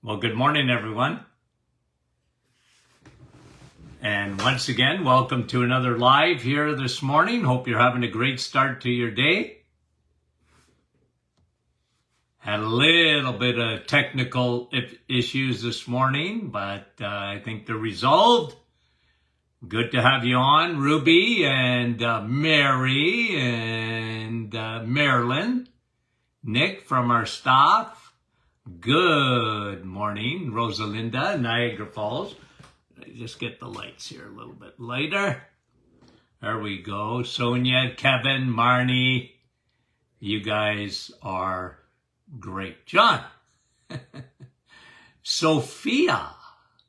Well, good morning, everyone. And once again, welcome to another live here this morning. Hope you're having a great start to your day. Had a little bit of technical issues this morning, but I think they're resolved. Good to have you on, Ruby and Mary and Marilyn, Nick from our staff. Good morning, Rosalinda, Niagara Falls. Just get the lights here a little bit lighter. There we go. Sonia, Kevin, Marnie, you guys are great. John, Sophia,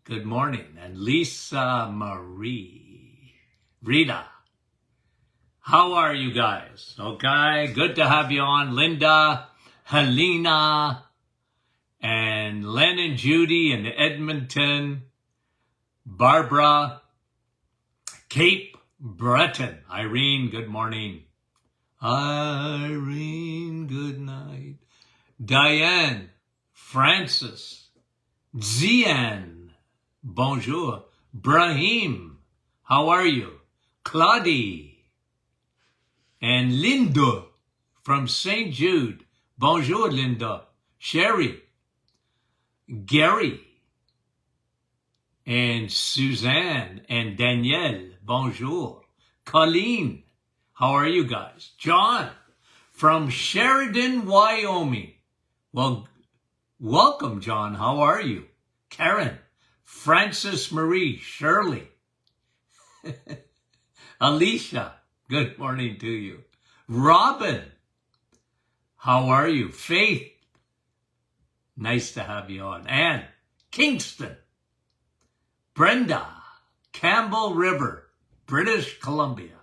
good morning. And Lisa Marie, Rita, how are you guys? Okay, good to have you on. Linda, Helena, and Len and Judy in Edmonton, Barbara, Cape Breton, Irene, good morning. Irene, good night. Diane, Francis, Zian, bonjour. Brahim, how are you? Claudie, and Linda from St. Jude, bonjour Linda. Sherry, Gary, and Suzanne, and Danielle, bonjour. Colleen, how are you guys? John, from Sheridan, Wyoming. Well, welcome, John. How are you? Karen, Francis Marie, Shirley, Alicia, good morning to you. Robin, how are you? Faith, nice to have you on. Anne, Kingston, Brenda, Campbell River, British Columbia.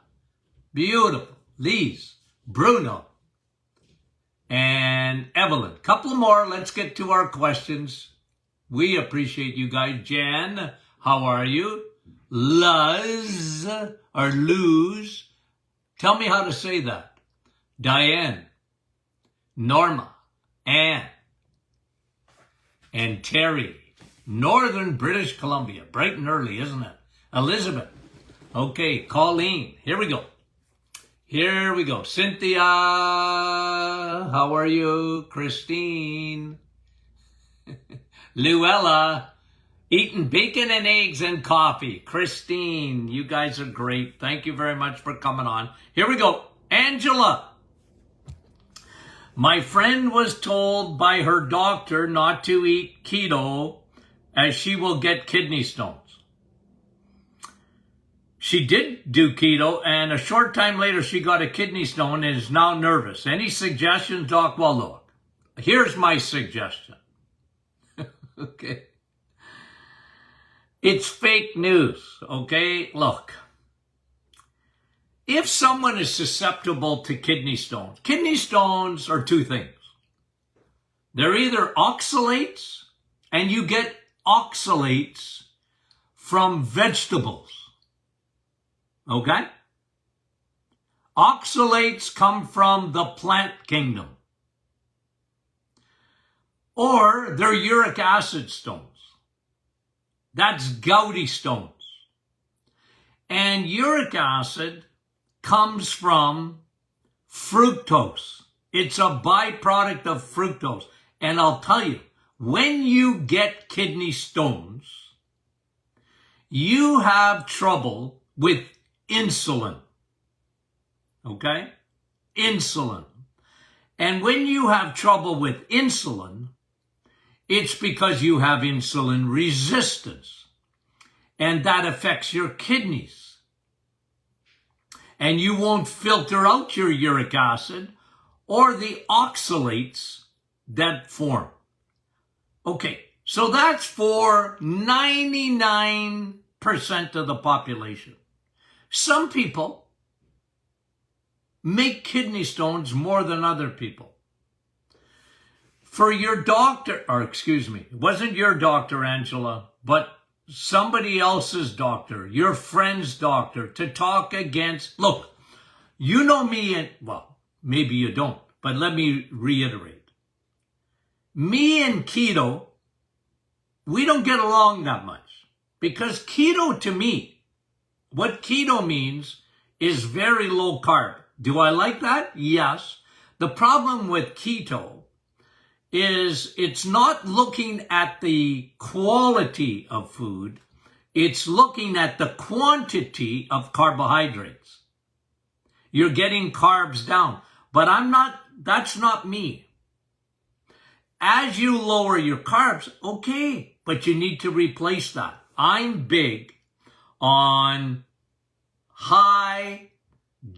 Beautiful. Lise, Bruno, and Evelyn. Couple more. Let's get to our questions. We appreciate you guys. Jan, how are you? Luz, or Luz. Tell me how to say that. Diane, Norma, Anne, and Terry, Northern British Columbia. Bright and early, isn't it? Elizabeth. Okay, Colleen. Here we go. Here we go. Cynthia, how are you? Christine. Luella, eating bacon and eggs and coffee. Christine, you guys are great. Thank you very much for coming on. Here we go. Angela. My friend was told by her doctor not to eat keto as she will get kidney stones. She did do keto, and a short time later she got a kidney stone and is now nervous. Any suggestions, Doc? Well, look, here's my suggestion. Okay. It's fake news, okay? Look, if someone is susceptible to kidney stones are two things. They're either oxalates, and you get oxalates from vegetables. Okay? Oxalates come from the plant kingdom. Or they're uric acid stones. That's gouty stones. And uric acid comes from fructose. It's a byproduct of fructose. And I'll tell you, when you get kidney stones, you have trouble with insulin. Okay? Insulin. And when you have trouble with insulin, it's because you have insulin resistance. And that affects your kidneys. And you won't filter out your uric acid or the oxalates that form. Okay, so that's for 99% of the population. Some people make kidney stones more than other people. For your doctor, or excuse me, it wasn't your doctor, Angela, but somebody else's doctor, your friend's doctor, to talk against, look, you know me, and well, maybe you don't, but let me reiterate. Me and keto we don't get along that much. Because keto, to me, what keto means is very low carb. Do I like that? Yes. The problem with keto is it's not looking at the quality of food. It's looking at the quantity of carbohydrates. You're getting carbs down. But that's not me. As you lower your carbs, okay, but you need to replace that. I'm big on high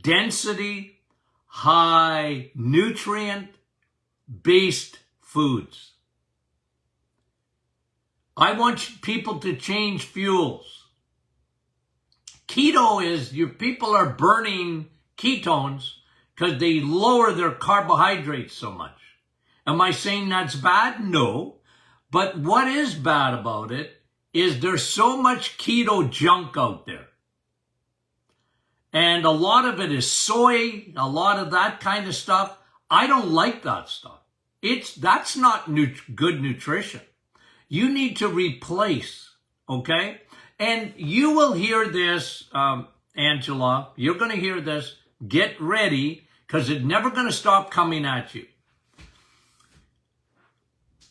density, high nutrient based foods. I want people to change fuels. Keto is your people are burning ketones because they lower their carbohydrates so much. Am I saying that's bad? No. But what is bad about it is there's so much keto junk out there. And a lot of it is soy, a lot of that kind of stuff. I don't like that stuff. That's not good nutrition. You need to replace, okay? And you will hear this, Angela. You're going to hear this. Get ready, because it's never going to stop coming at you.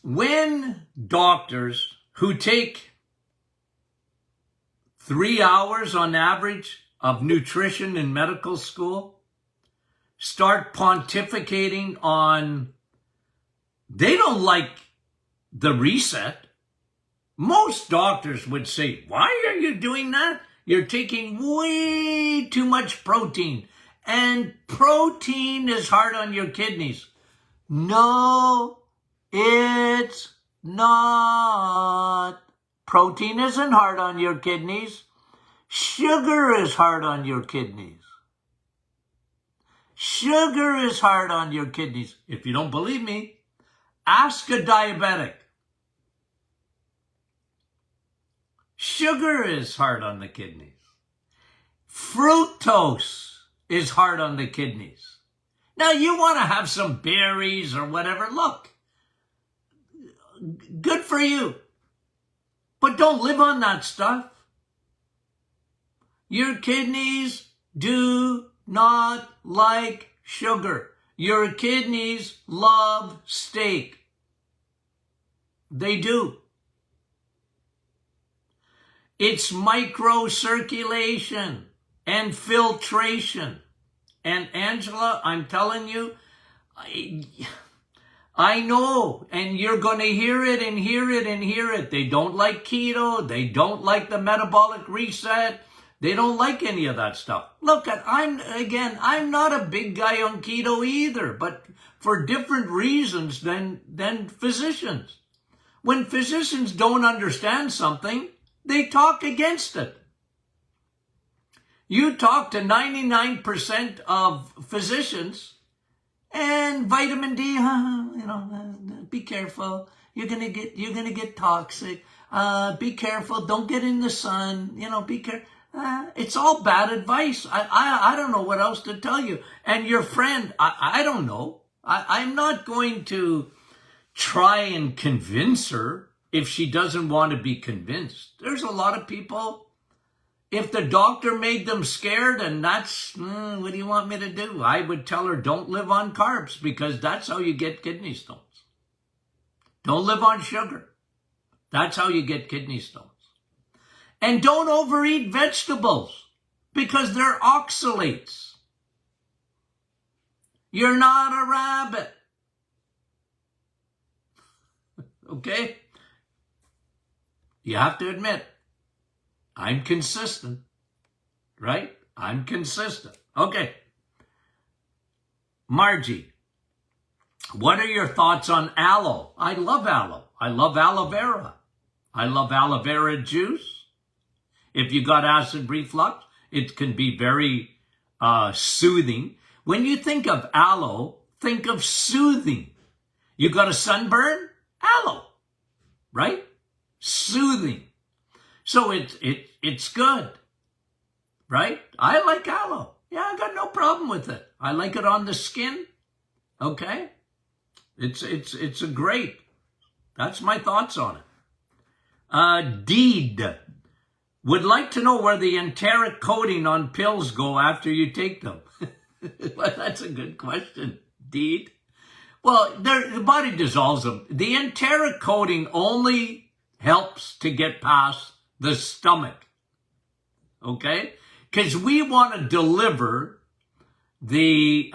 When doctors who take 3 hours on average of nutrition in medical school start pontificating on, they don't like the reset. Most doctors would say, why are you doing that? You're taking way too much protein. And protein is hard on your kidneys. No, it's not. Protein isn't hard on your kidneys. Sugar is hard on your kidneys. Sugar is hard on your kidneys. If you don't believe me, ask a diabetic. Sugar is hard on the kidneys. Fructose is hard on the kidneys. Now, you want to have some berries or whatever. Look, good for you. But don't live on that stuff. Your kidneys do not like sugar. Your kidneys love steak. They do. It's microcirculation and filtration. And Angela, I'm telling you, I know, and you're going to hear it and hear it and hear it. They don't like keto. They don't like the metabolic reset. They don't like any of that stuff. Look, I'm not a big guy on keto either, but for different reasons than physicians. When physicians don't understand something, they talk against it. You talk to 99% of physicians, and vitamin D, be careful. You're gonna get toxic. Be careful. Don't get in the sun. Be careful. It's all bad advice. I don't know what else to tell you. And your friend, I don't know. I'm not going to try and convince her if she doesn't want to be convinced. There's a lot of people, if the doctor made them scared, and that's, what do you want me to do? I would tell her, don't live on carbs, because that's how you get kidney stones. Don't live on sugar. That's how you get kidney stones. And don't overeat vegetables, because they're oxalates. You're not a rabbit. Okay? You have to admit, I'm consistent, right? I'm consistent. Okay. Margie, what are your thoughts on aloe? I love aloe. I love aloe vera. I love aloe vera juice. If you got acid reflux, it can be very soothing. When you think of aloe, think of soothing. You got a sunburn? Aloe, right? Soothing. So it's good, right? I like aloe. Yeah, I got no problem with it. I like it on the skin. Okay? It's a great. That's my thoughts on it. Deed would like to know where the enteric coating on pills go after you take them. Well, that's a good question, Deed. Well, the body dissolves them. The enteric coating only helps to get past the stomach, okay? Because we want to deliver the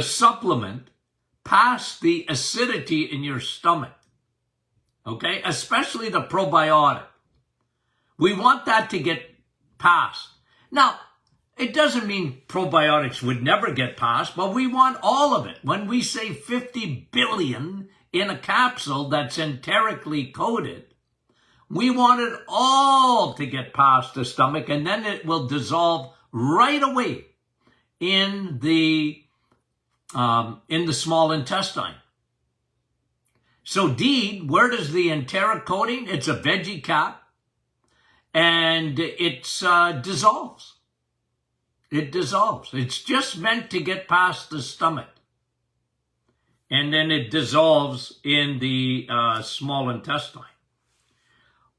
supplement past the acidity in your stomach, okay? Especially the probiotic. We want that to get past. Now, it doesn't mean probiotics would never get past, but we want all of it. When we say 50 billion in a capsule that's enterically coated, we want it all to get past the stomach, and then it will dissolve right away in the small intestine. So, Deed, where does the enteric coating? It's a veggie cap, and it dissolves. It dissolves. It's just meant to get past the stomach. And then it dissolves in the small intestine.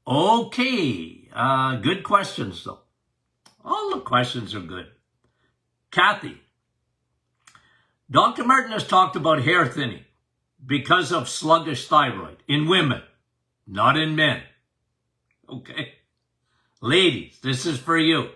Okay. Good questions, though. All the questions are good. Kathy. Dr. Martin has talked about hair thinning because of sluggish thyroid in women, not in men. Okay. Ladies, this is for you.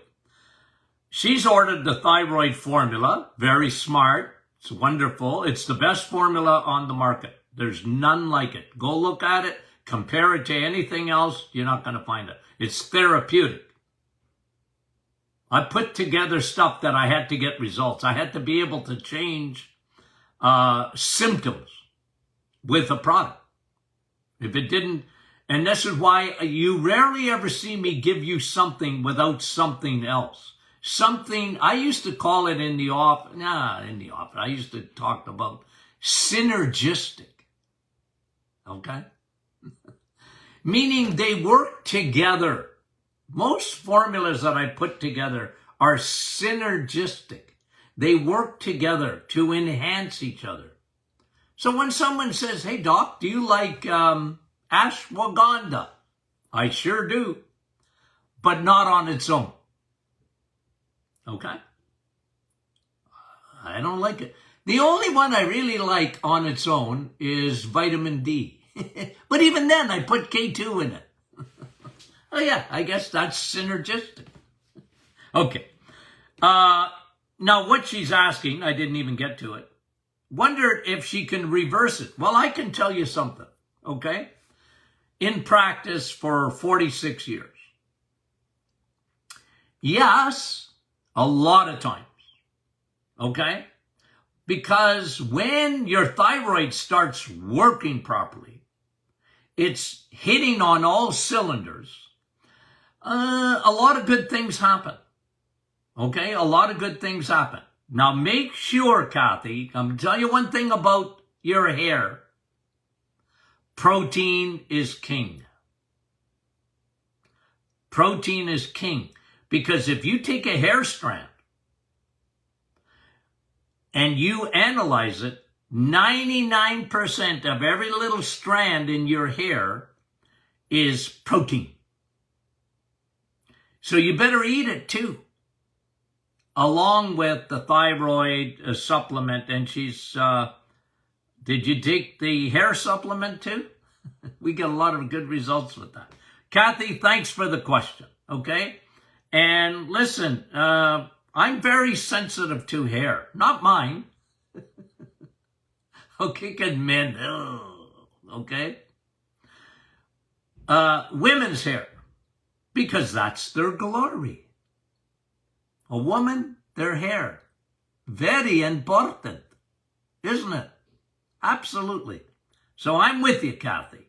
She's ordered the thyroid formula. Very smart. It's wonderful. It's the best formula on the market. There's none like it. Go look at it. Compare it to anything else. You're not going to find it. It's therapeutic. I put together stuff that I had to get results. I had to be able to change symptoms with a product. If it didn't, and this is why you rarely ever see me give you something without something else. Something, I used to call it in the office, I used to talk about synergistic, okay? Meaning they work together. Most formulas that I put together are synergistic. They work together to enhance each other. So when someone says, hey, doc, do you like ashwagandha? I sure do, but not on its own. Okay? I don't like it. The only one I really like on its own is vitamin D. But even then, I put K2 in it. Oh yeah, I guess that's synergistic. Okay. Now what she's asking, I didn't even get to it. Wondered if she can reverse it. Well, I can tell you something, okay? In practice for 46 years. Yes, a lot of times, okay? Because when your thyroid starts working properly, it's hitting on all cylinders, a lot of good things happen, okay? A lot of good things happen. Now, make sure, Kathy, I'm going to tell you one thing about your hair. Protein is king. Protein is king. Because if you take a hair strand and you analyze it, 99% of every little strand in your hair is protein. So you better eat it too, along with the thyroid supplement. And she's, did you take the hair supplement too? We get a lot of good results with that. Kathy, thanks for the question, okay? And listen, I'm very sensitive to hair. Not mine. Okay, good men. Okay? Women's hair. Because that's their glory. A woman, their hair. Very important. Isn't it? Absolutely. So I'm with you, Kathy.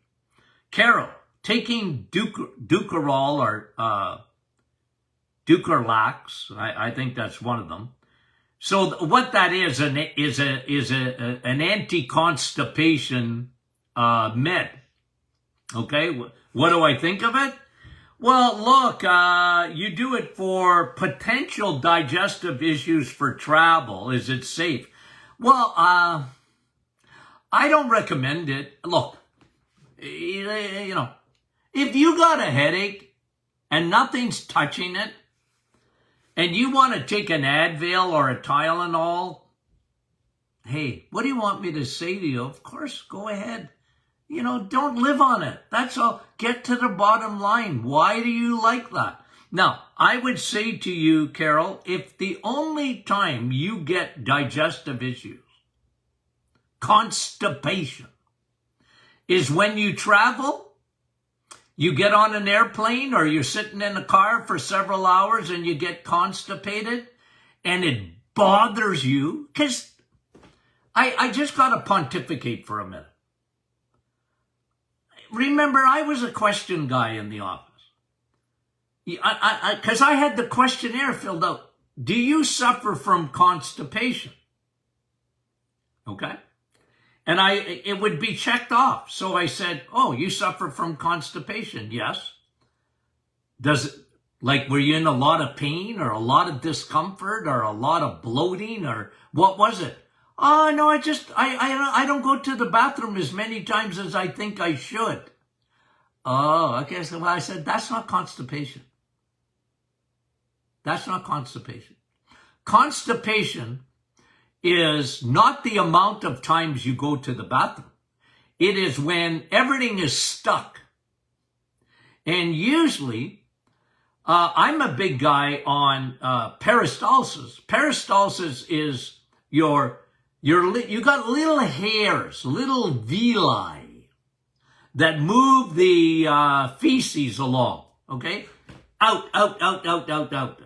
Carol, taking Ducarol or Ducalax, I think that's one of them. So what that is an anti-constipation med. Okay, what do I think of it? Well, look, you do it for potential digestive issues for travel. Is it safe? Well, I don't recommend it. Look, you know, If you got a headache and nothing's touching it, and you want to take an Advil or a Tylenol, hey, what do you want me to say to you? Of course, go ahead. You know, don't live on it. That's all. Get to the bottom line. Why do you like that? Now, I would say to you, Carol, if the only time you get digestive issues, constipation, is when you travel, you get on an airplane or you're sitting in a car for several hours and you get constipated and it bothers you, because I just got to pontificate for a minute. Remember, I was a question guy in the office. Because I had the questionnaire filled out. Do you suffer from constipation? Okay. And it would be checked off. So I said, oh, you suffer from constipation? Yes. Does it, like, were you in a lot of pain or a lot of discomfort or a lot of bloating or what was it? Oh, no, I don't go to the bathroom as many times as I think I should. Oh, okay. So I said, that's not constipation. That's not constipation. Constipation is not the amount of times you go to the bathroom. It is when everything is stuck. And usually, I'm a big guy on peristalsis. Peristalsis is you got little hairs, little villi that move the feces along, okay? Out,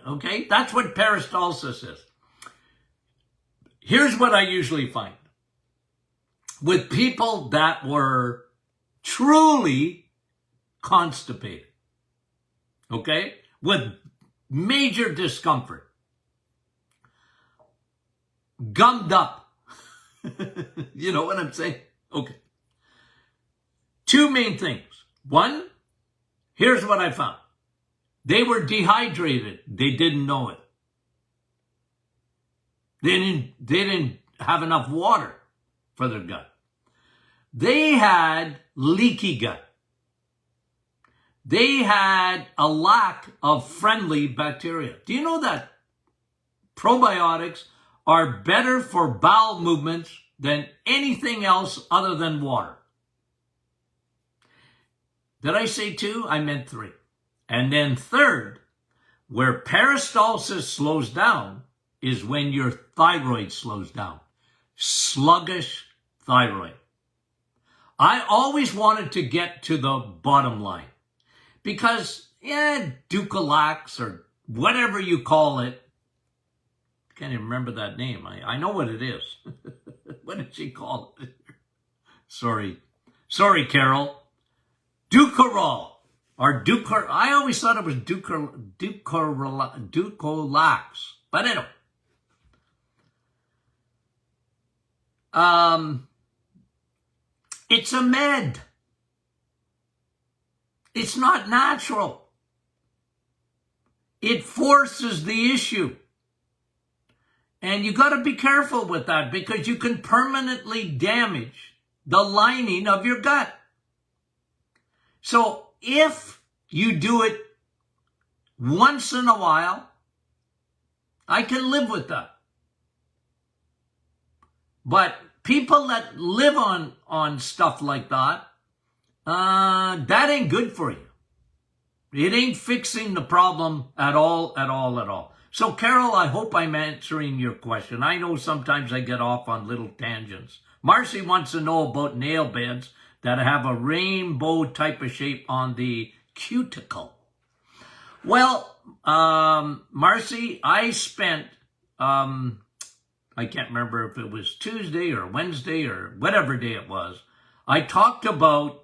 okay? That's what peristalsis is. Here's what I usually find. With people that were truly constipated, okay? With major discomfort, gummed up. You know what I'm saying? Okay. Two main things. One, here's what I found. They were dehydrated. They didn't know it. They didn't have enough water for their gut. They had leaky gut. They had a lack of friendly bacteria. Do you know that probiotics are better for bowel movements than anything else other than water? Did I say two? I meant three. And then third, where peristalsis slows down is when your thyroid slows down. Sluggish thyroid. I always wanted to get to the bottom line because, Ducalax or whatever you call it, I can't even remember that name. I know what it is. What did she call it? Sorry, Carol. Ducarol. Or I always thought it was Ducalax. But anyway. It's a med. It's not natural. It forces the issue. And you got to be careful with that because you can permanently damage the lining of your gut. So if you do it once in a while, I can live with that. But people that live on stuff like that, that ain't good for you. It ain't fixing the problem at all. So, Carol, I hope I'm answering your question. I know sometimes I get off on little tangents. Marcy wants to know about nail beds that have a rainbow type of shape on the cuticle. Well, Marcy, I spent, I can't remember if it was Tuesday or Wednesday or whatever day it was. I talked about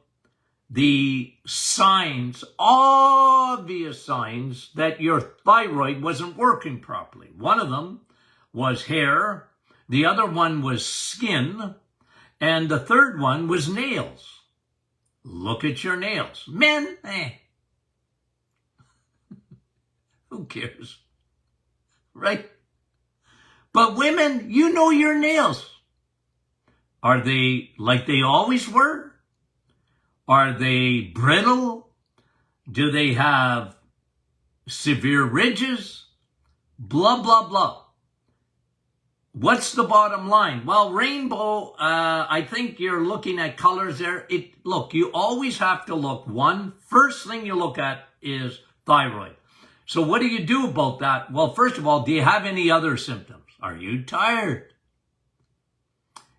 the signs, obvious signs that your thyroid wasn't working properly. One of them was hair. The other one was skin. And the third one was nails. Look at your nails. Men, who cares? Right? But women, you know your nails. Are they like they always were? Are they brittle? Do they have severe ridges? Blah, blah, blah. What's the bottom line? Well, rainbow, I think you're looking at colors there. Look, you always have to look. First thing you look at is thyroid. So what do you do about that? Well, first of all, do you have any other symptoms? Are you tired?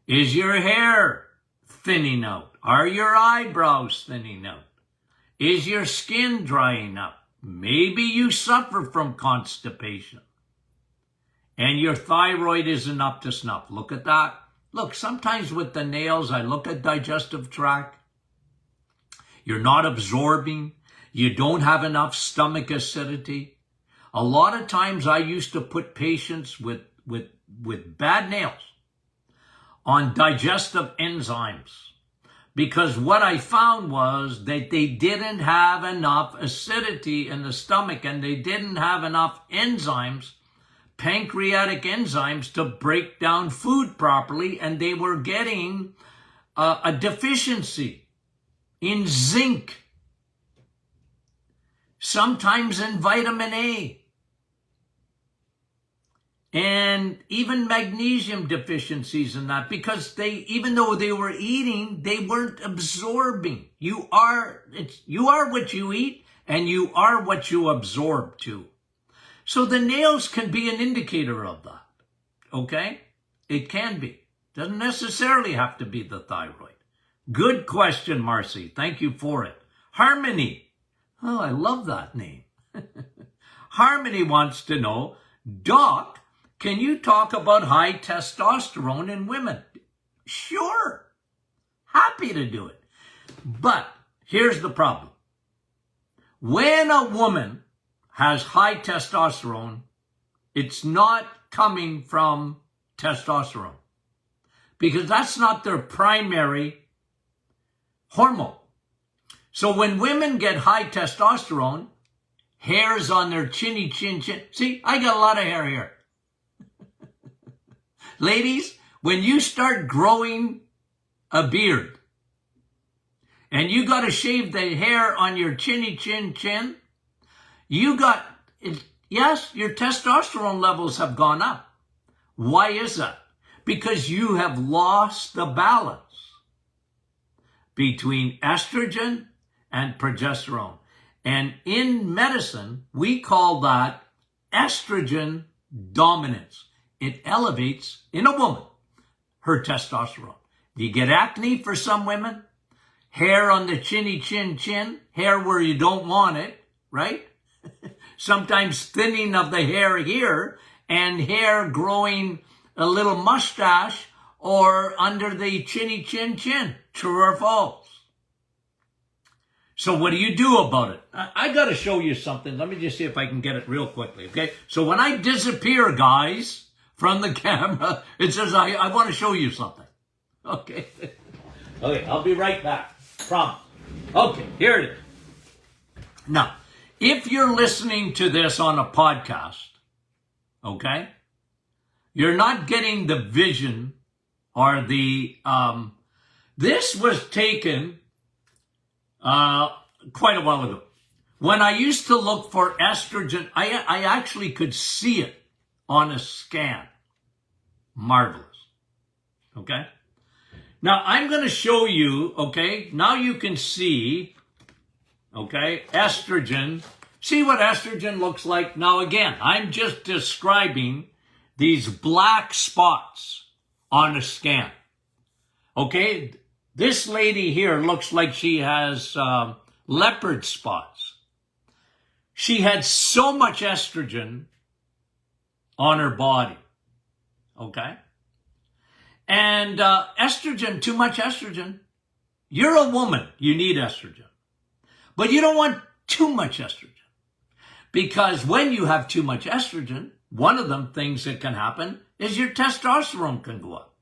Is your hair thinning out? Are your eyebrows thinning out? Is your skin drying up? Maybe you suffer from constipation and your thyroid isn't up to snuff. Look at that. Look, sometimes with the nails, I look at digestive tract. You're not absorbing. You don't have enough stomach acidity. A lot of times I used to put patients with bad nails on digestive enzymes because what I found was that they didn't have enough acidity in the stomach and they didn't have enough enzymes, pancreatic enzymes, to break down food properly, and they were getting a deficiency in zinc, sometimes in vitamin A, and even magnesium deficiencies in that, because even though they were eating, they weren't absorbing. You are what you eat, and you are what you absorb too. So the nails can be an indicator of that, okay? It can be. Doesn't necessarily have to be the thyroid. Good question, Marcy. Thank you for it. Harmony. Oh, I love that name. Harmony wants to know, Doc, can you talk about high testosterone in women? Sure. Happy to do it. But here's the problem. When a woman has high testosterone, it's not coming from testosterone because that's not their primary hormone. So when women get high testosterone, hairs on their chinny chin. See, I got a lot of hair here. Ladies, when you start growing a beard and you got to shave the hair on your chinny chin, yes, your testosterone levels have gone up. Why is that? Because you have lost the balance between estrogen and progesterone. And in medicine, we call that estrogen dominance. It elevates, in a woman, her testosterone. Do you get acne for some women? Hair on the chinny chin, hair where you don't want it, right? Sometimes thinning of the hair here and hair growing a little mustache or under the chinny chin. True or false? So what do you do about it? I got to show you something. Let me just see if I can get it real quickly, okay? So when I disappear, guys, from the camera, it says I want to show you something. Okay. Okay, I'll be right back. Promise. Okay, here it is. Now, if you're listening to this on a podcast, okay, you're not getting the vision or the, this was taken quite a while ago. When I used to look for estrogen, I actually could see it on a scan. Marvelous. Okay? Now, I'm going to show you, okay, now you can see, okay, estrogen. See what estrogen looks like? Now, again, I'm just describing these black spots on a scan. Okay? This lady here looks like she has leopard spots. She had so much estrogen on her body. Okay? And estrogen, too much estrogen. You're a woman. You need estrogen. But you don't want too much estrogen. Because when you have too much estrogen, one of the things that can happen is your testosterone can go up.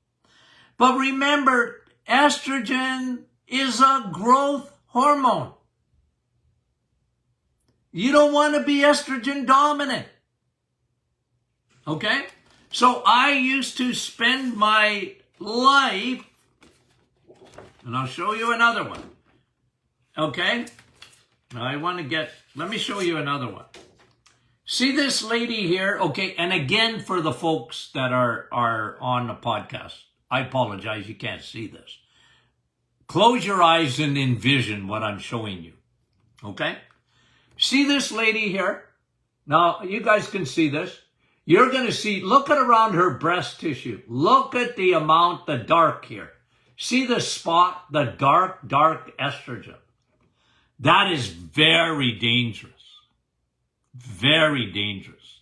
But remember, estrogen is a growth hormone. You don't want to be estrogen dominant. Okay? So I used to spend my life, and I'll show you another one. Okay? I want to let me show you another one. See this lady here? Okay, and again, for the folks that are on the podcast, I apologize, you can't see this. Close your eyes and envision what I'm showing you, okay? See this lady here? Now, you guys can see this. You're going to see, look at around her breast tissue. Look at the amount, the dark here. See the spot, the dark estrogen. That is very dangerous. Very dangerous.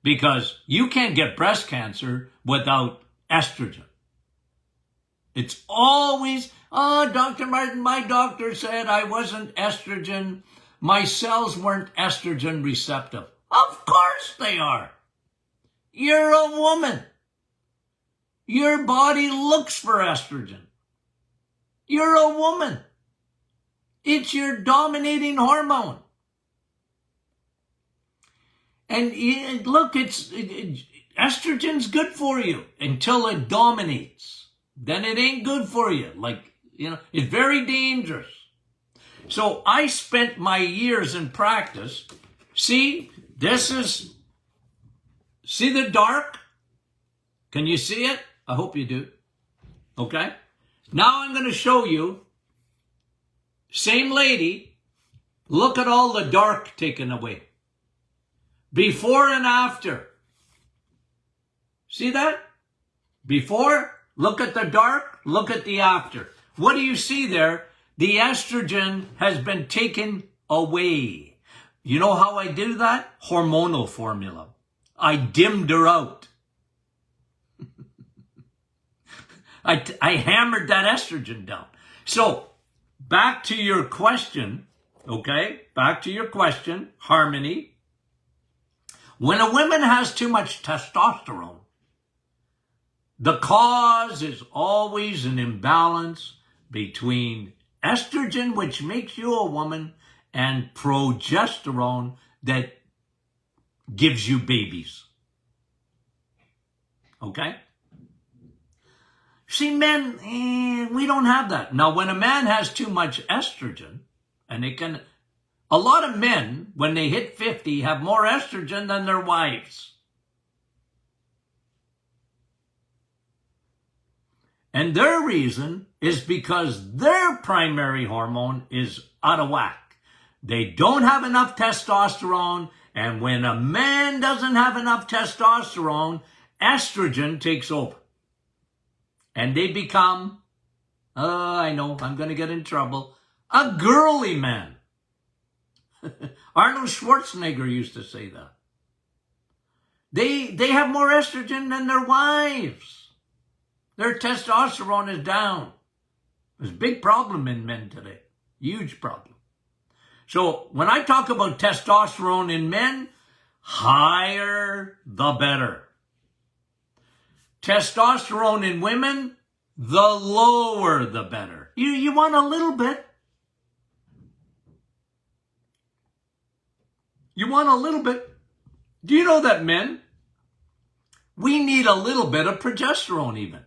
Because you can't get breast cancer without estrogen. It's always, oh, Dr. Martin, my doctor said I wasn't estrogen. My cells weren't estrogen receptive. Of course they are. You're a woman. Your body looks for estrogen. You're a woman. It's your dominating hormone. And look, estrogen's good for you until it dominates. Then it ain't good for you. It's very dangerous. So I spent my years in practice. See the dark? Can you see it? I hope you do. Okay. Now I'm going to show you, same lady, look at all the dark taken away. Before and after. See that? Before, look at the dark, look at the after. What do you see there? The estrogen has been taken away. You know how I do that? Hormonal formula. I dimmed her out. I hammered that estrogen down. So, back to your question, okay? Back to your question, Harmony. When a woman has too much testosterone, the cause is always an imbalance between estrogen, which makes you a woman, and progesterone that gives you babies. Okay? See, men, we don't have that. Now, when a man has too much estrogen, and a lot of men, when they hit 50, have more estrogen than their wives. And their reason is because their primary hormone is out of whack. They don't have enough testosterone, and when a man doesn't have enough testosterone, estrogen takes over. And they become, I know, I'm going to get in trouble, a girly man. Arnold Schwarzenegger used to say that. They have more estrogen than their wives. Their testosterone is down. There's a big problem in men today. Huge problem. So when I talk about testosterone in men, higher the better. Testosterone in women, the lower the better. You want a little bit. You want a little bit. Do you know that men, we need a little bit of progesterone even.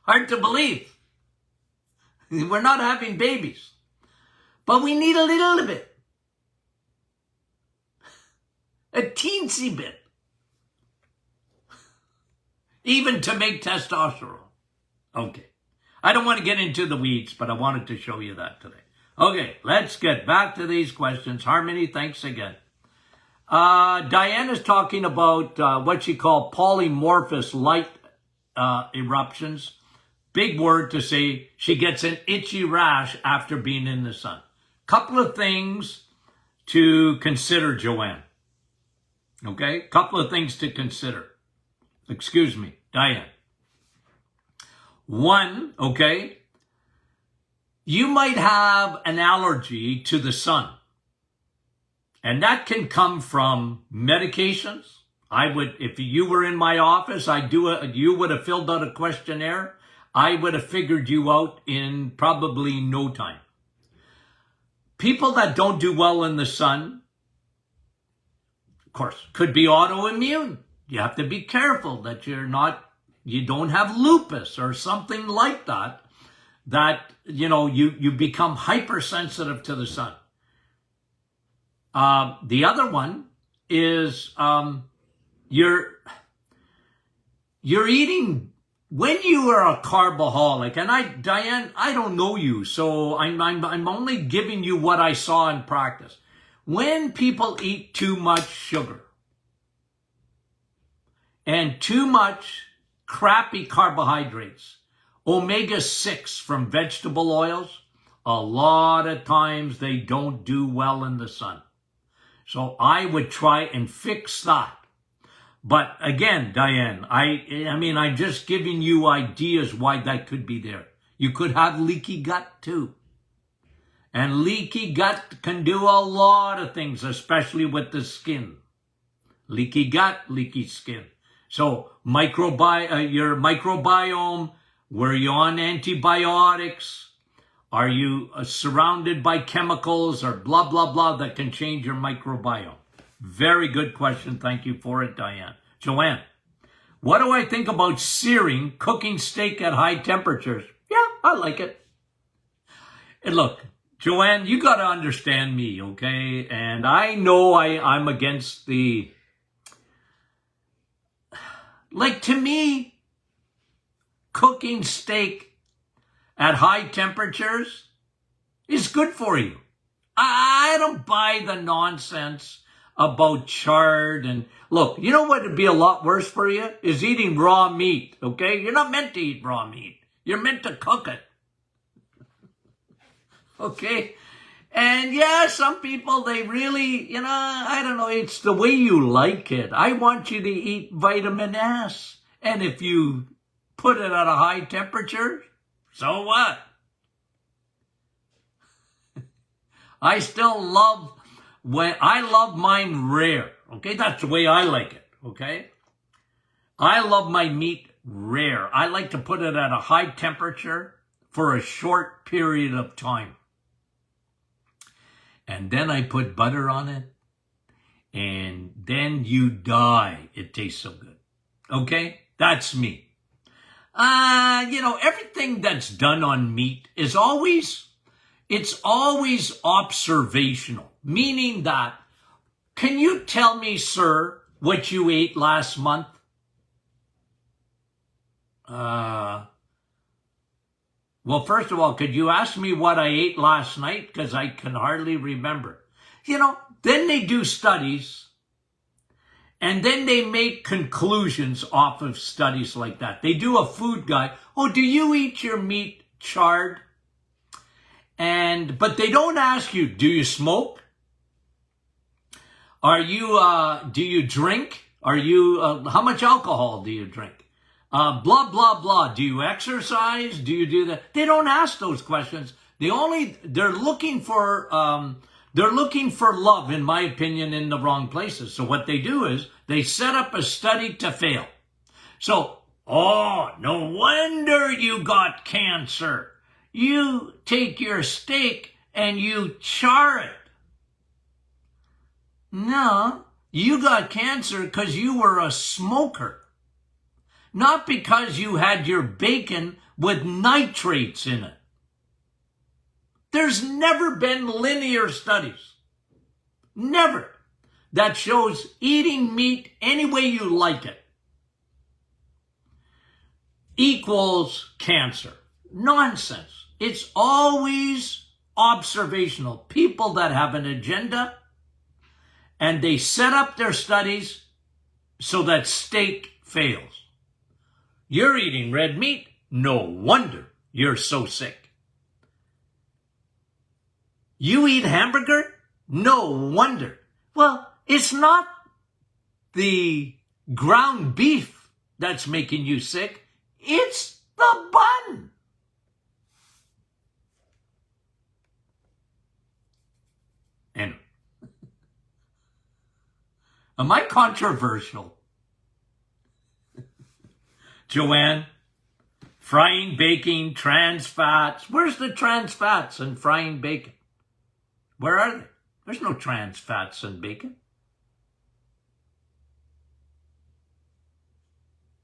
Hard to believe. We're not having babies. But we need a little bit. A teensy bit. Even to make testosterone. Okay. I don't want to get into the weeds, but I wanted to show you that today. Okay, let's get back to these questions. Harmony, thanks again. Diane is talking about what she called polymorphous light eruptions. Big word to say she gets an itchy rash after being in the sun. Couple of things to consider, Joanne. Okay, couple of things to consider. Excuse me, Diane. One, okay, you might have an allergy to the sun. And that can come from medications. If you were in my office, you would have filled out a questionnaire. I would have figured you out in probably no time. People that don't do well in the sun, of course, could be autoimmune. You have to be careful that you don't have lupus or something like that. that, you become hypersensitive to the sun. The other one is you're eating, when you are a carboholic, and Diane, I don't know you, so I'm only giving you what I saw in practice. When people eat too much sugar and too much crappy carbohydrates, omega-6 from vegetable oils, a lot of times they don't do well in the sun. So I would try and fix that. But again, Diane, I'm just giving you ideas why that could be there. You could have leaky gut too. And leaky gut can do a lot of things, especially with the skin. Leaky gut, leaky skin. So your microbiome, were you on antibiotics? Are you surrounded by chemicals or blah, blah, blah that can change your microbiome? Very good question. Thank you for it, Diane. Joanne, what do I think about searing, cooking steak at high temperatures? Yeah, I like it. And look, Joanne, you got to understand me, okay? And I know I'm against to me, cooking steak at high temperatures is good for you. I don't buy the nonsense about charred. And look, you know what would be a lot worse for you? Is eating raw meat, okay? You're not meant to eat raw meat. You're meant to cook it. Okay? And yeah, some people, they really, I don't know, it's the way you like it. I want you to eat vitamin S. And if you put it at a high temperature, so what? I love mine rare. Okay, that's the way I like it. Okay, I love my meat rare. I like to put it at a high temperature for a short period of time. And then I put butter on it. And then you die. It tastes so good. Okay, that's me. Everything that's done on meat is always observational, meaning that, can you tell me, sir, what you ate last month? Well, first of all, could you ask me what I ate last night? Because I can hardly remember. Then they do studies, and then they make conclusions off of studies like that. They do a food guide. Oh, do you eat your meat charred? But they don't ask you, do you smoke? Do you drink? How much alcohol do you drink? Blah, blah, blah. Do you exercise? Do you do that? They don't ask those questions. They're looking for love, in my opinion, in the wrong places. So what they do is they set up a study to fail. So, no wonder you got cancer. You take your steak and you char it. No, you got cancer because you were a smoker. Not because you had your bacon with nitrates in it. There's never been linear studies. Never. That shows eating meat any way you like it equals cancer. Nonsense. It's always observational. People that have an agenda, and they set up their studies so that steak fails. You're eating red meat. No wonder you're so sick. You eat hamburger? No wonder. Well, it's not the ground beef that's making you sick. It's the bun. Anyway. Am I controversial? Joanne, frying, baking, trans fats. Where's the trans fats in frying bacon? Where are they? There's no trans fats in bacon.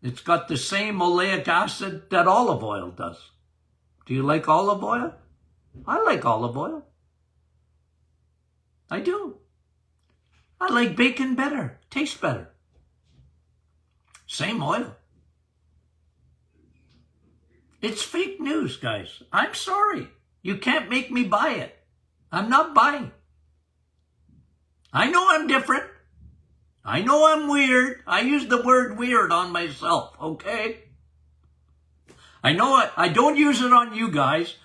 It's got the same oleic acid that olive oil does. Do you like olive oil? I like olive oil. I do. I like bacon better. Tastes better. Same oil. It's fake news, guys. I'm sorry. You can't make me buy it. I'm not buying. I know I'm different. I know I'm weird. I use the word weird on myself, okay? I know it. I don't use it on you guys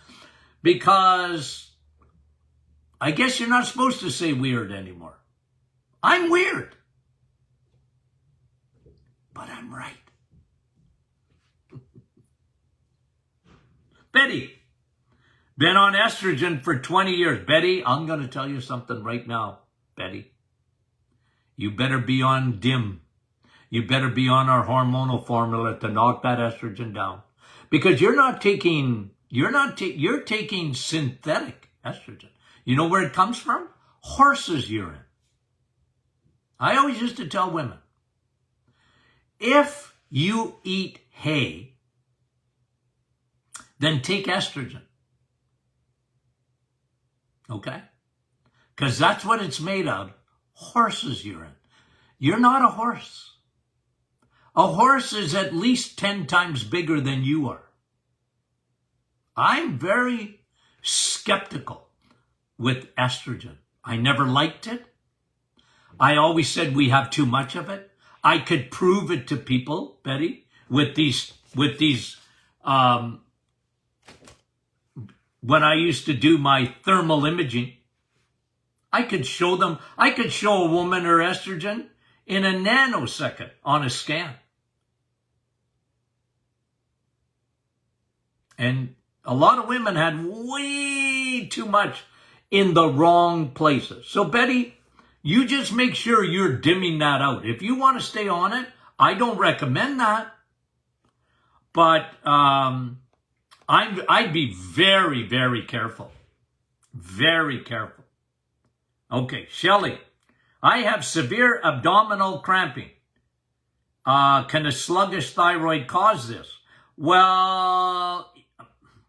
because I guess you're not supposed to say weird anymore. I'm weird. But I'm right. Betty, been on estrogen for 20 years. Betty, I'm going to tell you something right now, Betty. You better be on DIM. You better be on our hormonal formula to knock that estrogen down. Because you're taking synthetic estrogen. You know where it comes from? Horse's urine. I always used to tell women, if you eat hay, then take estrogen. Okay? Because that's what it's made of. Horse's urine. You're not a horse. A horse is at least 10 times bigger than you are. I'm very skeptical with estrogen. I never liked it. I always said we have too much of it. I could prove it to people, Betty, with these when I used to do my thermal imaging. I could show a woman her estrogen in a nanosecond on a scan. And a lot of women had way too much in the wrong places. So Betty, you just make sure you're dimming that out. If you want to stay on it, I don't recommend that. But I'd be very, very careful. Very careful. Okay, Shelley, I have severe abdominal cramping. Can a sluggish thyroid cause this? Well,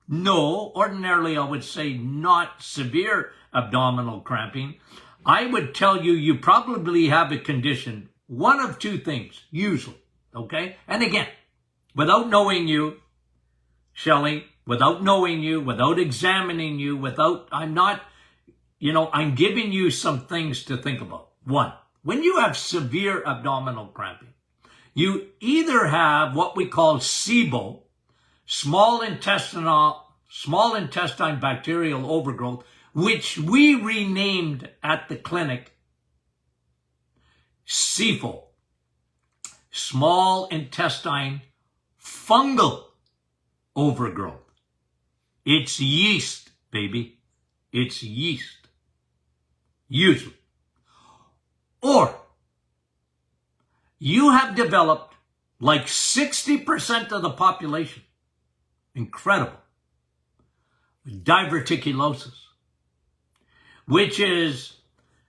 no. Ordinarily, I would say not severe abdominal cramping. I would tell you, you probably have a condition, one of two things, usually, okay? And again, without knowing you, Shelley, without knowing you, without examining you, I'm giving you some things to think about. One, when you have severe abdominal cramping, you either have what we call SIBO, small intestine bacterial overgrowth, which we renamed at the clinic SIFO, small intestine fungal overgrowth. It's yeast, baby. It's yeast. Usually. Or you have developed like 60% of the population, incredible, diverticulosis, which is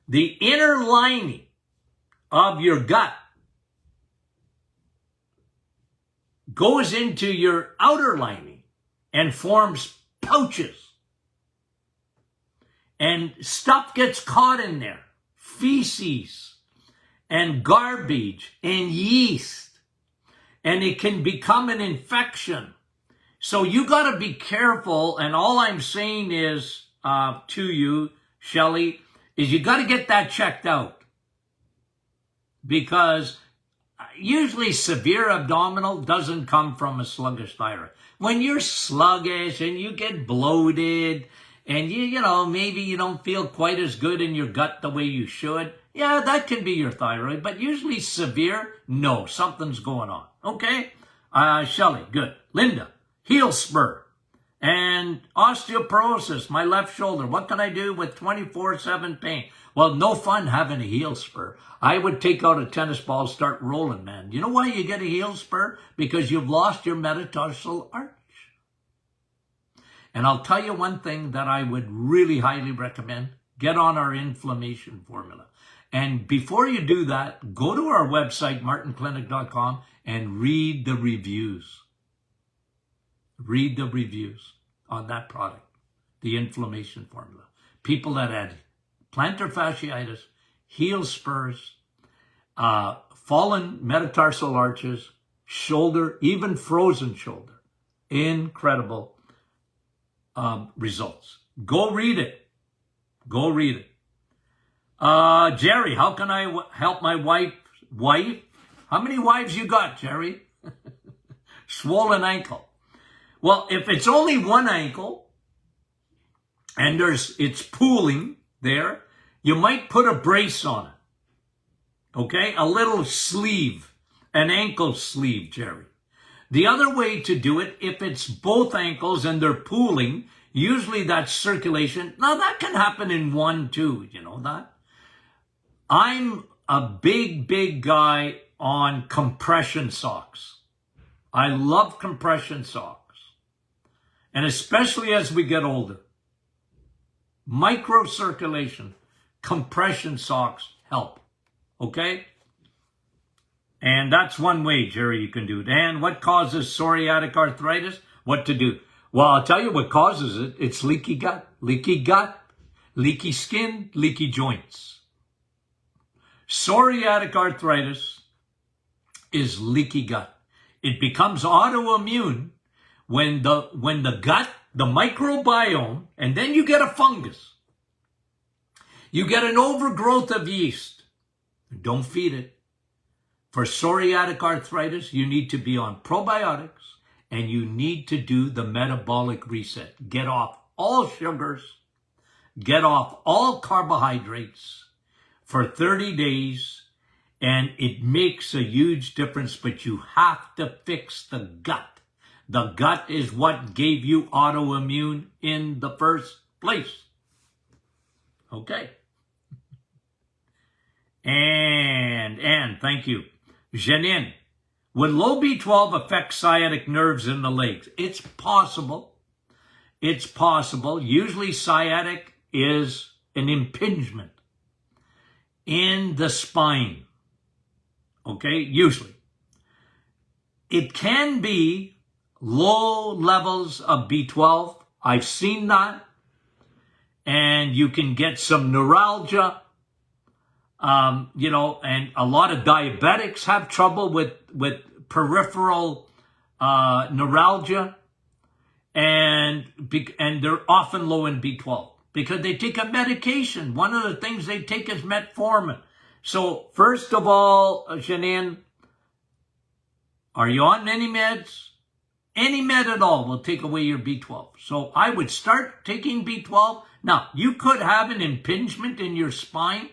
the inner lining of your gut goes into your outer lining and forms pouches. And stuff gets caught in there, feces and garbage and yeast, and it can become an infection. So you got to be careful, and all I'm saying is to you, Shelley, is you got to get that checked out, because usually severe abdominal doesn't come from a sluggish thyroid. When you're sluggish and you get bloated and maybe you don't feel quite as good in your gut the way you should, yeah, that can be your thyroid. But usually severe, no, something's going on. Okay? Shelley, good. Linda, heel spur and osteoporosis, my left shoulder. What can I do with 24/7 pain? Well, no fun having a heel spur. I would take out a tennis ball, start rolling, man. You know why you get a heel spur? Because you've lost your metatarsal arch. And I'll tell you one thing that I would really highly recommend. Get on our inflammation formula. And before you do that, go to our website, martinclinic.com, and read the reviews. Read the reviews. on that product, the inflammation formula. People that had plantar fasciitis, heel spurs, fallen metatarsal arches, shoulder, even frozen shoulder. Incredible results. Go read it. Go read it. Jerry, how can I help my wife? How many wives you got, Jerry? Swollen ankle. Well, if it's only one ankle and it's pooling there, you might put a brace on it. Okay? A little sleeve, an ankle sleeve, Jerry. The other way to do it, if it's both ankles and they're pooling, usually that's circulation. Now that can happen in one too, you know that? I'm a big guy on compression socks. I love compression socks. And especially as we get older. Microcirculation, compression socks help. Okay? And that's one way, Jerry, you can do it. And what causes psoriatic arthritis? What to do? Well, I'll tell you what causes it. It's leaky gut, leaky skin, leaky joints. Psoriatic arthritis is leaky gut. It becomes autoimmune when the gut, the microbiome, and then you get a fungus. You get an overgrowth of yeast. Don't feed it. For psoriatic arthritis, you need to be on probiotics and you need to do the metabolic reset. Get off all sugars, get off all carbohydrates for 30 days, and it makes a huge difference, but you have to fix the gut. The gut is what gave you autoimmune in the first place. Okay. And thank you. Janine, would low B12 affect sciatic nerves in the legs? It's possible. It's possible. Usually sciatic is an impingement in the spine. Okay, usually. It can be low levels of B12. I've seen that. And you can get some neuralgia. And a lot of diabetics have trouble with peripheral neuralgia. And they're often low in B12 because they take a medication. One of the things they take is metformin. So first of all, Janine, are you on any meds? Any med at all will take away your B12. So I would start taking B12. Now, you could have an impingement in your spine,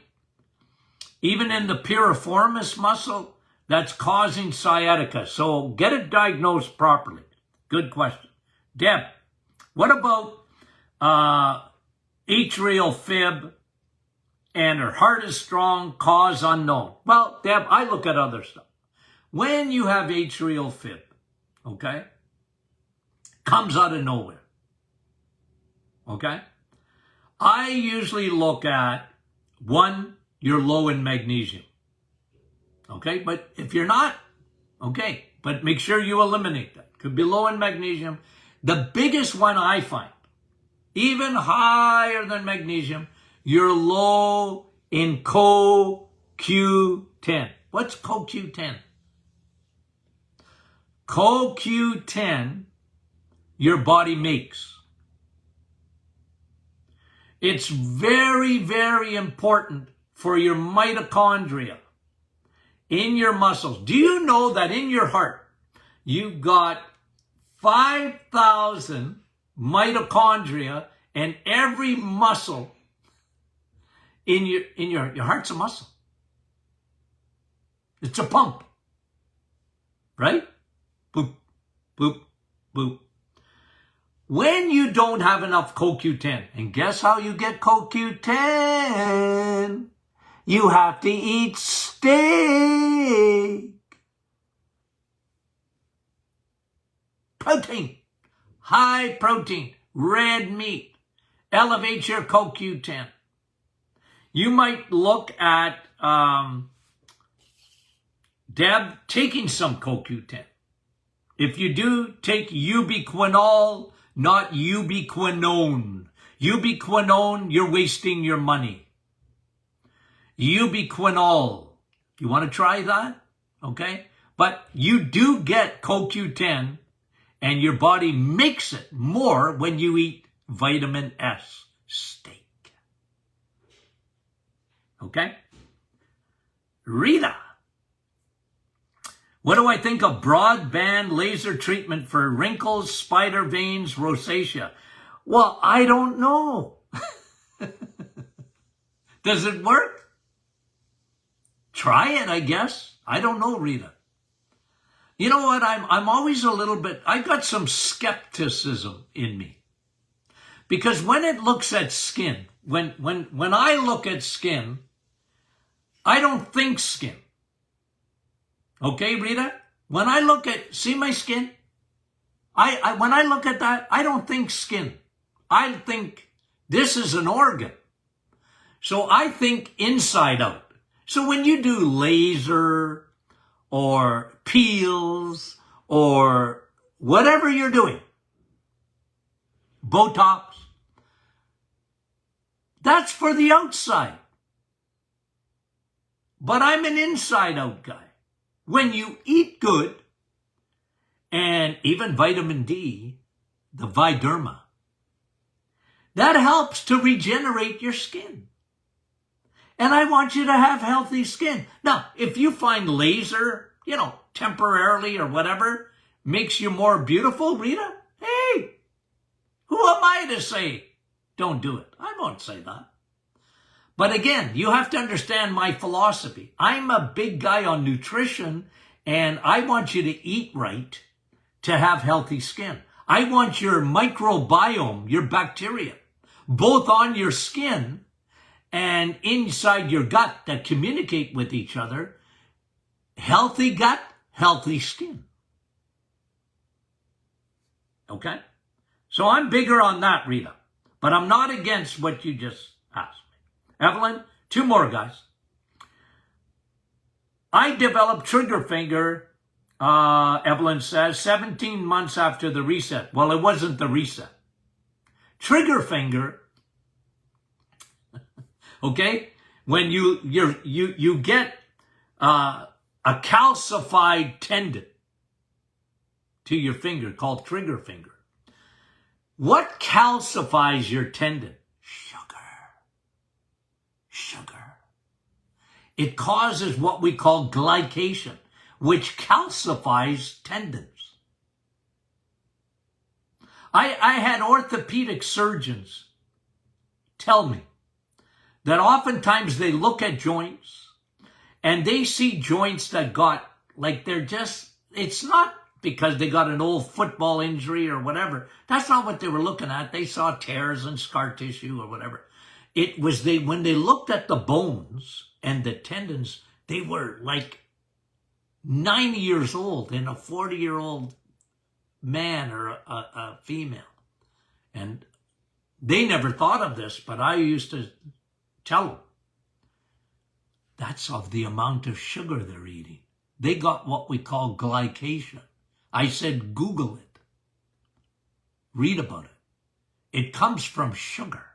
even in the piriformis muscle, that's causing sciatica. So get it diagnosed properly. Good question. Deb, what about atrial fib and her heart is strong, cause unknown? Well, Deb, I look at other stuff. When you have atrial fib, okay, comes out of nowhere, okay, I usually look at, one, you're low in magnesium, okay, but if you're not, okay, but make sure you eliminate that. Could be low in magnesium. The biggest one I find, even higher than magnesium, you're low in CoQ10. What's CoQ10? CoQ10 your body makes. It's very, very important for your mitochondria in your muscles. Do you know that in your heart, you've got 5,000 mitochondria and every muscle in your heart's a muscle. It's a pump. Right? Boop, boop, boop. When you don't have enough CoQ10, and guess how you get CoQ10? You have to eat steak. Protein, high protein, red meat, elevates your CoQ10. You might look at, Deb, taking some CoQ10. If you do, take ubiquinol, not ubiquinone. Ubiquinone, you're wasting your money. Ubiquinol. You want to try that? Okay? But you do get CoQ10, and your body makes it more when you eat vitamin S steak. Okay? Rita. What do I think of broadband laser treatment for wrinkles, spider veins, rosacea? Well, I don't know. Does it work? Try it, I guess. I don't know, Rita. You know what? I'm always a little bit, I've got some skepticism in me. Because when it looks at skin, when I look at skin, I don't think skin. Okay, Rita? When I look at, see my skin? When I look at that, I don't think skin. I think this is an organ. So I think inside out. So when you do laser or peels or whatever you're doing, Botox, that's for the outside. But I'm an inside out guy. When you eat good, and even vitamin D, the Viderma, that helps to regenerate your skin. And I want you to have healthy skin. Now, if you find laser, temporarily or whatever, makes you more beautiful, Rita, hey, who am I to say don't do it? I won't say that. But again, you have to understand my philosophy. I'm a big guy on nutrition, and I want you to eat right to have healthy skin. I want your microbiome, your bacteria, both on your skin and inside your gut that communicate with each other. Healthy gut, healthy skin. Okay? So I'm bigger on that, Rita. But I'm not against what you just asked me. Evelyn, 2 more, guys. I developed trigger finger, Evelyn says, 17 months after the reset. Well, it wasn't the reset. Trigger finger, okay, when you get a calcified tendon to your finger called trigger finger. What calcifies your tendon? Sugar. It causes what we call glycation, which calcifies tendons. I had orthopedic surgeons tell me that oftentimes they look at joints and they see joints that got, like it's not because they got an old football injury or whatever. That's not what they were looking at. They saw tears and scar tissue or whatever. It was when they looked at the bones and the tendons, they were like 90 years old in a 40-year-old man or a female. And they never thought of this, but I used to tell them, that's of the amount of sugar they're eating. They got what we call glycation. I said, Google it. Read about it. It comes from sugar,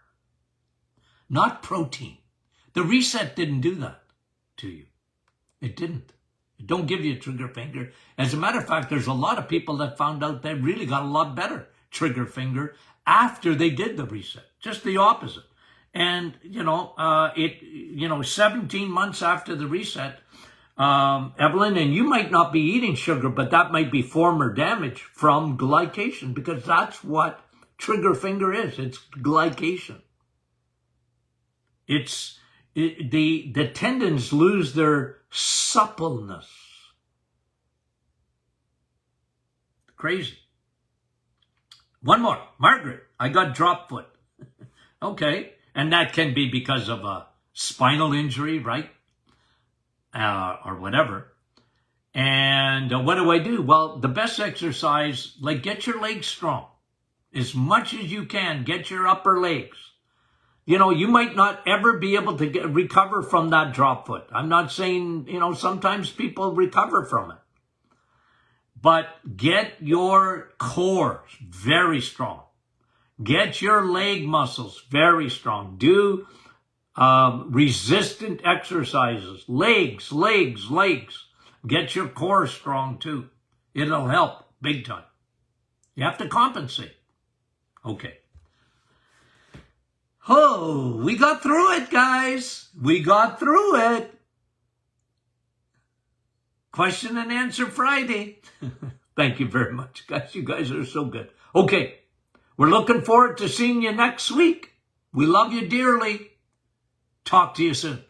not protein. The reset didn't do that to you. It didn't. It don't give you a trigger finger. As a matter of fact, there's a lot of people that found out they really got a lot better trigger finger after they did the reset. Just the opposite. And, 17 months after the reset, Evelyn, and you might not be eating sugar, but that might be former damage from glycation, because that's what trigger finger is. It's glycation. The tendons lose their suppleness. Crazy. One more. Margaret, I got drop foot. Okay. And that can be because of a spinal injury, right? Or whatever. And what do I do? Well, the best exercise, like get your legs strong. As much as you can, get your upper legs. You might not ever be able to recover from that drop foot. I'm not saying, sometimes people recover from it. But get your core very strong. Get your leg muscles very strong. Do resistant exercises. Legs. Get your core strong too. It'll help big time. You have to compensate. Okay. Oh, we got through it, guys. We got through it. Question and answer Friday. Thank you very much, guys. You guys are so good. Okay. We're looking forward to seeing you next week. We love you dearly. Talk to you soon.